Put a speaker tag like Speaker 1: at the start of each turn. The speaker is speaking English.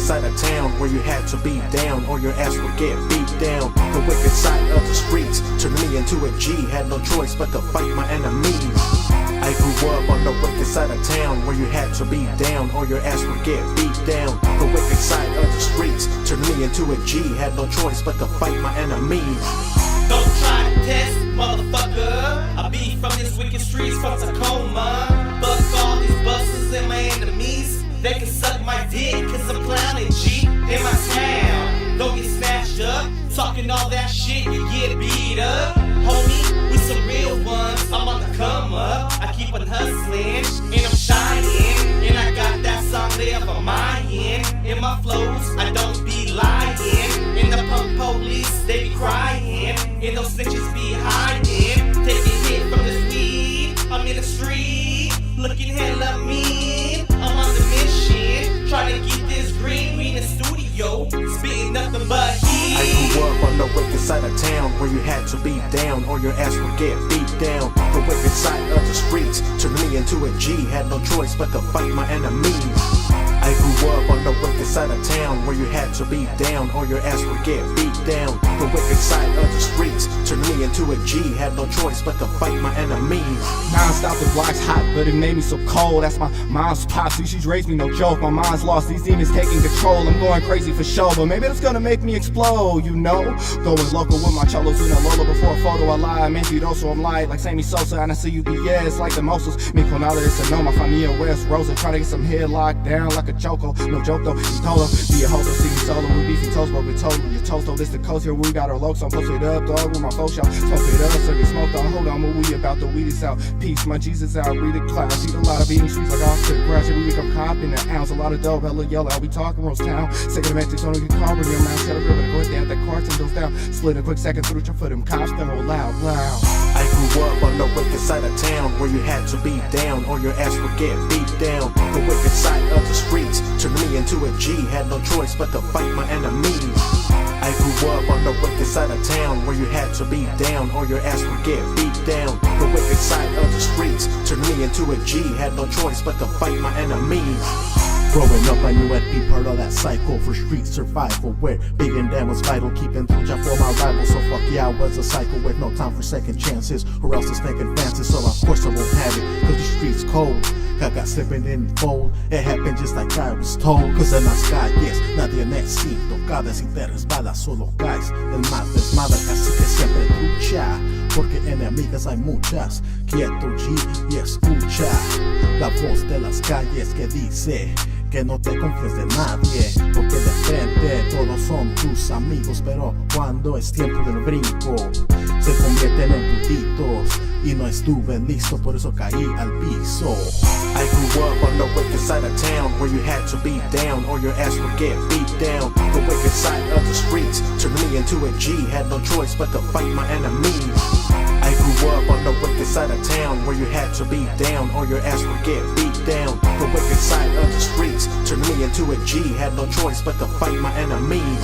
Speaker 1: side of town where you had to be down or your ass would get beat down. The wicked side of the streets turned me into a G, had no choice but to fight my enemies. I grew up on the wicked side of town where you had to be down or your ass would get beat down. The wicked side of the streets turned me into a G, had no choice but to fight my enemies.
Speaker 2: Don't try to test, motherfucker. I be from these wicked streets from Tacoma. Fuck all these busters and my enemies. They can suck my dick cause I'm clowning G in my town. Don't get snatched up, talking all that shit, you get beat up. Homie, we some real ones, I'm on the come up. I keep on hustling, and I'm shining. And I got that song there for my end. In my flows, I don't be lying. And the punk police, they be crying. And those snitches be hiding. Take a hit from this weed, I'm in the street, looking hella mean. I'm on the mission, trying to get this green. We in the studio, spitting nothing but heat.
Speaker 1: I grew up on the wicked side of town where you had to be down or your ass would get beat down. The wicked side of the streets turned me into a G, had no choice but to fight my enemies. I grew up on the wicked side of town where you had to be down or your ass would get beat down. The wicked side of the streets turned me into a G, had no choice but to fight my enemies.
Speaker 3: Non-stop, the block's hot, but it made me so cold. That's my mom's posse, she's raised me, no joke. My mind's lost, these demons taking control. I'm going crazy for show, but maybe it's gonna make me explode, you know. Going local with my cholos in a Lola before a photo. I lie, mentiroso, I'm light like Sammy Sosa. And I see you BS like the Moses. Mi con nada es no, my familia West Rosa. Trying to get some head locked down like a choco. No joke though, he told him, be a hoe, see me solo. We beefy toast, but we told you toast though. This the coast here, we got our locs on. Post it up, dog, with my folks, y'all. Smoke it up, so get smoked on. Hold on, what we about, the weed is out. Peace, my Jesus out, read the clouds. Eat a lot of eating streets like off to the grass. We wake up cop in an ounce. A lot of dope, hella yellow. We talking Rose Town. Sick of the message, don't get caught in your mouth. Shut up, river, go down, that carton goes down. Split a quick second through the for them cops, then roll loud, loud.
Speaker 1: I grew up on the wicked side of town where you had to be down or your ass would get beat down. The wicked side of the streets turned me into a G, had no choice but to fight my enemies. I grew up on the wicked side of town where you had to be down or your ass would get beat down. The wicked side of the streets turned me into a G, had no choice but to fight my enemies. Growing up, I knew I'd be part of that cycle for street survival, where big and damn was vital, keeping trucha for my rivals. So fuck yeah, I was a cycle with no time for second chances, or else it's making fancy. So of course I won't have it, cause the street's cold. I got slipping in the fold, it happened just like I was told. Cause en las calles nadie necesito, cada vez si te resbalas solo caes. El más desmadre, así que siempre trucha, porque enemigas hay muchas. Quieto G y escucha la voz de las calles que dice que no te confíes de nadie, porque de frente todos son tus amigos, pero cuando es tiempo del brinco se convierten en putitos y no estuve listo, por eso caí al piso. I grew up on the wicked side of town where you had to be down or your ass would get beat down. The wicked side of the streets turned me into a G, had no choice but to fight my enemies. I grew up on the wicked side of town where you had to be down or your ass would get beat down. The wicked side of the streets turned me into a G, had no choice but to fight my enemies.